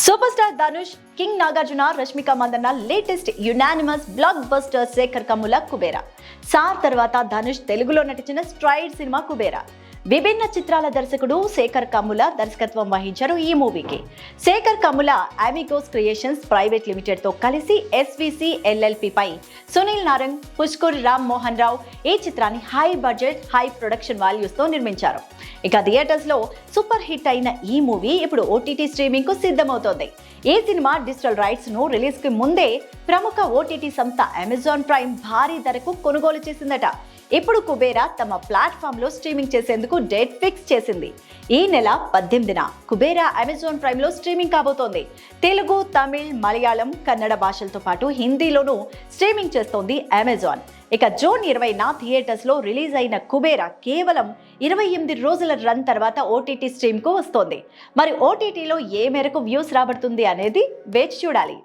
Super star Dhanush, king Nagarjuna, Rashmika Mandanna latest unanimous blockbuster Sekhar Kammula Kuberaa. Sir తర్వాత ధనుష్ తెలుగులో నటించిన స్ట్రైడ్ సినిమా కుబేరా. విభిన్న చిత్రాల దర్శకుడు శేఖర్ కమ్ముల దర్శకత్వం వహించారు ఈ మూవీకి. Sekhar Kammula Amigos Creations Private Limited తో కలిసి ఎస్విసి ఎల్ఎల్పి పై సునీల్ నారంగ్, పుష్కూర్ రామ్ మోహన్ రావు ఈ చిత్రాన్ని high budget high production values తో నిర్మించారు. ఇక థియేటర్స్ లో సూపర్ హిట్ అయిన ఈ మూవీ ఇప్పుడు ఓటీటీ స్ట్రీమింగ్ కు సిద్ధమవుతోంది. ఈ సినిమా డిజిటల్ రైట్స్ ను రిలీజ్ కి ముందే ప్రముఖ ఓటీటీ సంస్థ అమెజాన్ ప్రైమ్ భారీ ధరకు కొనుగోలు చేసిందట. ఇప్పుడు కుబేరా తమ ప్లాట్ఫామ్ లో స్ట్రీమింగ్ చేసేందుకు డేట్ ఫిక్స్ చేసింది. ఈ నెల 18న కుబేరా అమెజాన్ ప్రైమ్ లో స్ట్రీమింగ్ కాబోతోంది. తెలుగు, తమిళ్, మలయాళం, కన్నడ భాషలతో పాటు హిందీలోనూ స్ట్రీమింగ్ చేస్తోంది అమెజాన్. ఇక జూన్ 20న థియేటర్స్ లో రిలీజ్ అయిన కుబేరా కేవలం 28 రోజుల రన్ తర్వాత ఓటీటీ స్ట్రీమ్ కు వస్తోంది. మరి ఓటీటీలో ఏ మేరకు వ్యూస్ రాబడుతుంది అనేది వేచి చూడాలి.